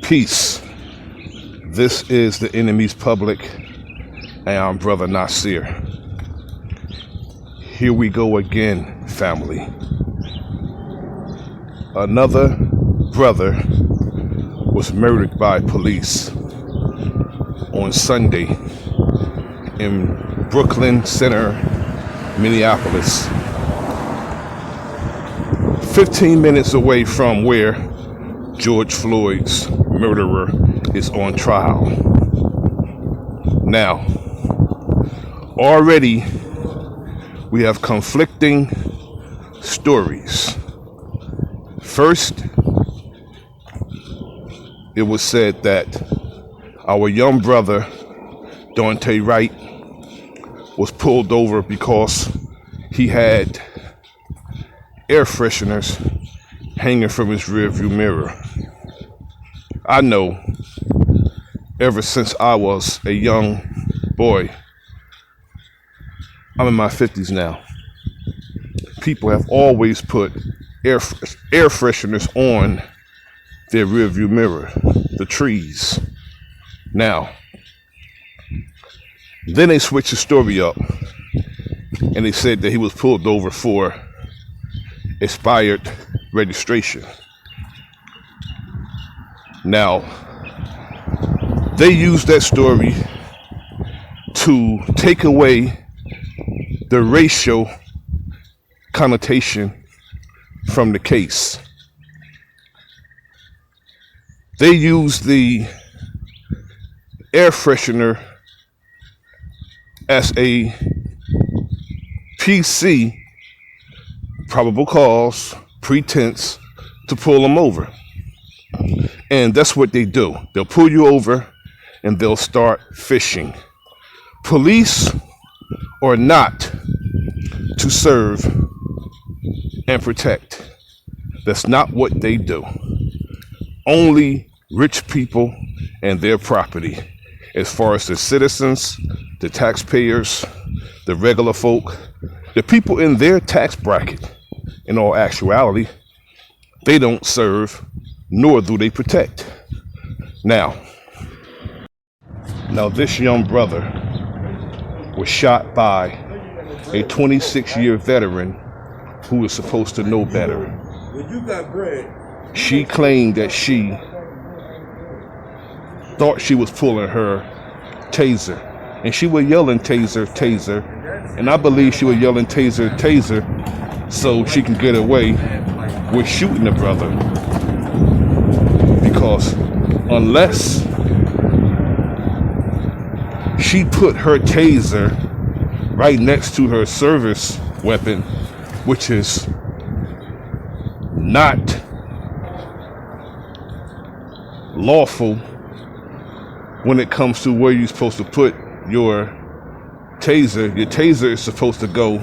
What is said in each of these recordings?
Peace. This is the enemy's public, and I'm Bro.Nasir. Here we go again, family. Another brother was murdered by police on Sunday in Brooklyn Center Minneapolis, 15 minutes away from where George Floyd's murderer is on trial. Now, already we have conflicting stories. First, it was said that our young brother, Daunte Wright, was pulled over because he had air fresheners hanging from his rearview mirror. I know ever since I was a young boy, I'm in my 50s now, people have always put air fresheners on their rearview mirror, the trees. Now, then they switched the story up and they said that he was pulled over for expired registration. Now, they used that story to take away the racial connotation from the case. They used the air freshener as a PC, probable cause, pretense, to pull them over. And that's what they do. They'll pull you over and they'll start fishing. Police are not to serve and protect. That's not what they do. Only rich people and their property. As far as the citizens, the taxpayers, the regular folk, the people in their tax bracket, in all actuality, they don't serve, nor do they protect. Now this young brother was shot by a 26-year veteran who is supposed to know better. She claimed that she thought she was pulling her taser, and she was yelling taser, taser, and I believe she was yelling taser, taser, so she can get away with shooting the brother. Because unless she put her taser right next to her service weapon, which is not lawful when it comes to where you're supposed to put your taser is supposed to go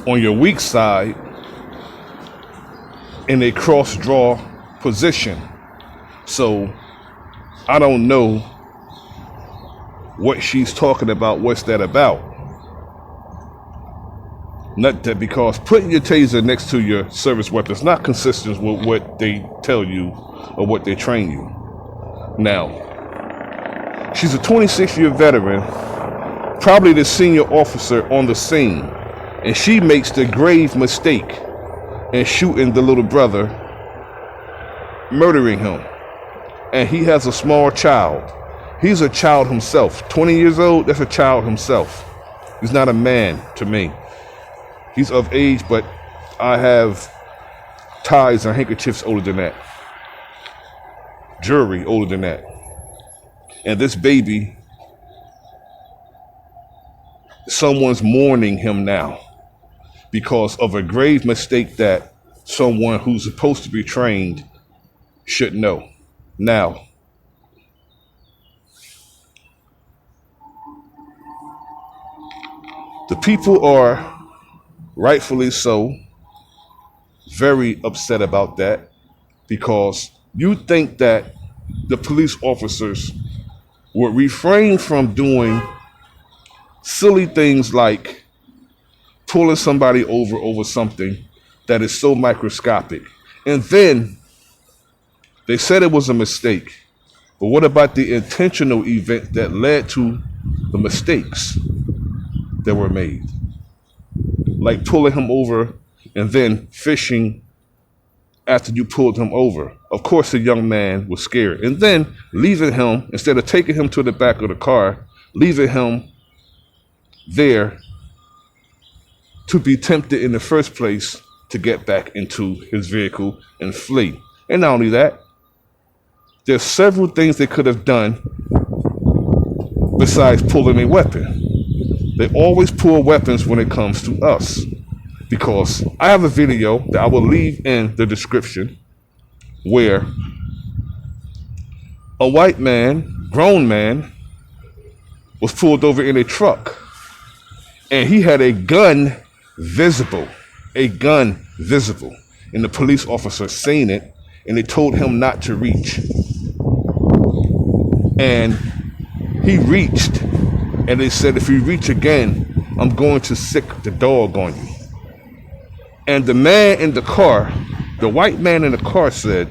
on your weak side in a cross draw position. So I don't know what she's talking about. What's that about? Not that, because putting your taser next to your service weapon is not consistent with what they tell you or what they train you. Now, she's a 26-year veteran, probably the senior officer on the scene, and she makes the grave mistake in shooting the little brother, murdering him. And he has a small child. He's a child himself. 20 years old, that's a child himself. He's not a man to me. He's of age, but I have ties and handkerchiefs older than that. Jewelry older than that. And this baby, someone's mourning him now because of a grave mistake that someone who's supposed to be trained should know. Now, the people are rightfully so very upset about that, because you think that the police officers would refrain from doing silly things like pulling somebody over something that is so microscopic. And then they said it was a mistake. But what about the intentional event that led to the mistakes that were made? Like pulling him over and then fishing after you pulled him over. Of course, the young man was scared. And then leaving him, instead of taking him to the back of the car, leaving him there to be tempted in the first place to get back into his vehicle and flee. And not only that, there's several things they could have done besides pulling a weapon. They always pull weapons when it comes to us, because I have a video that I will leave in the description where a white man, grown man, was pulled over in a truck, and he had a gun visible, and the police officer seen it, and they told him not to reach. And he reached, and they said, if you reach again, I'm going to sick the dog on you. And the man in the car, the white man in the car said,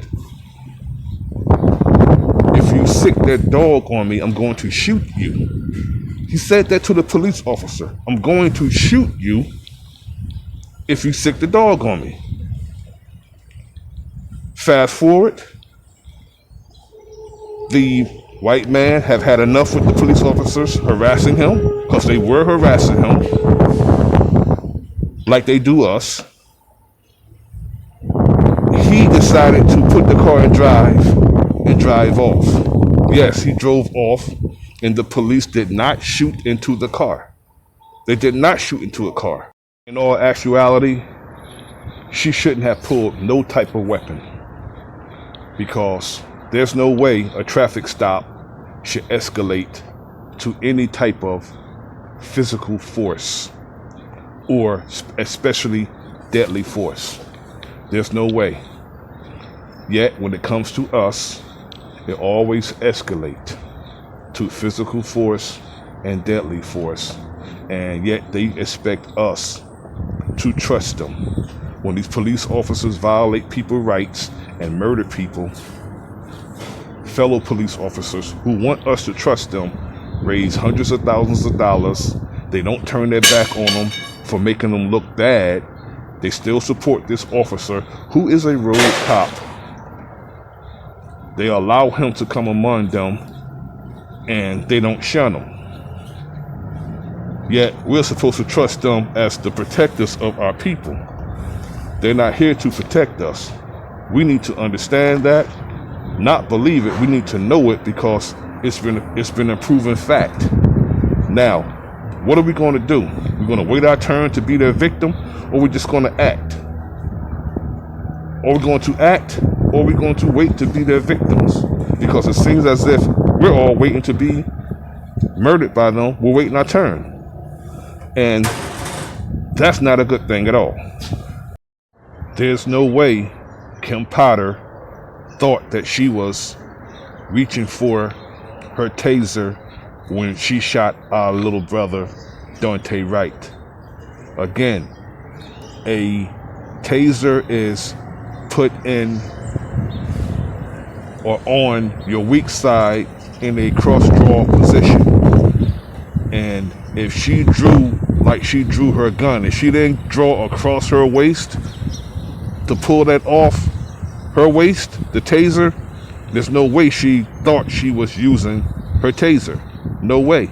if you sick that dog on me, I'm going to shoot you. He said that to the police officer. I'm going to shoot you if you sick the dog on me. Fast forward, the white man have had enough with the police officers harassing him, because they were harassing him like they do us. He decided to put the car in drive and drive off. Yes, he drove off, and the police did not shoot into the car. They did not shoot into a car. In all actuality, she shouldn't have pulled no type of weapon, because there's no way a traffic stop should escalate to any type of physical force, or especially deadly force. There's no way. Yet when it comes to us, it always escalates to physical force and deadly force. And yet they expect us to trust them. When these police officers violate people's rights and murder people, fellow police officers who want us to trust them raise hundreds of thousands of dollars. They don't turn their back on them for making them look bad. They still support this officer who is a road cop. They allow him to come among them, and they don't shun him. Yet we're supposed to trust them as the protectors of our people. They're not here to protect us. We need to understand that, not believe it. We need to know it, because it's been a proven fact. Now, what are we going to do? We're going to wait our turn to be their victim, or we're just going to act? Are we going to act, or are we going to wait to be their victims? Because it seems as if we're all waiting to be murdered by them. We're waiting our turn. And that's not a good thing at all. There's no way Kim Potter thought that she was reaching for her taser when she shot our little brother, Daunte Wright. Again, a taser is put in or on your weak side in a cross-draw position. And if she drew like she drew her gun, if she didn't draw across her waist to pull that off her waist, the taser, there's no way she thought she was using her taser. No way.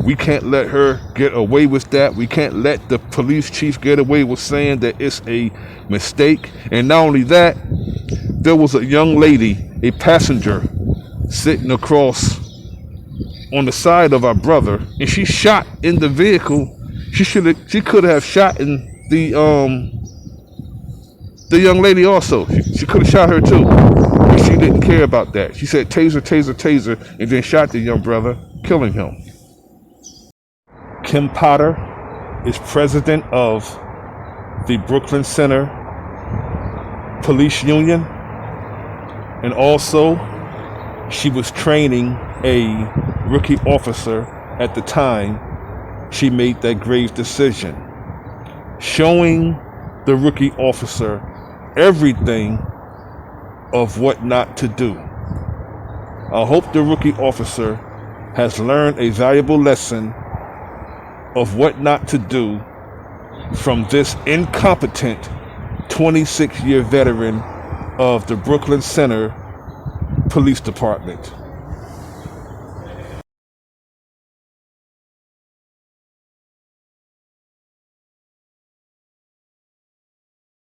We can't let her get away with that. We can't let the police chief get away with saying that it's a mistake. And not only that, there was a young lady, a passenger, sitting across on the side of our brother, and she shot in the vehicle. She could have shot in the young lady also. She could have shot her too. And she didn't care about that. She said taser, taser, taser, and then shot the young brother, killing him. Kim Potter is president of the Brooklyn Center Police Union, and also she was training a rookie officer at the time she made that grave decision, showing the rookie officer everything of what not to do. I hope the rookie officer has learned a valuable lesson of what not to do from this incompetent 26-year veteran of the Brooklyn Center Police Department.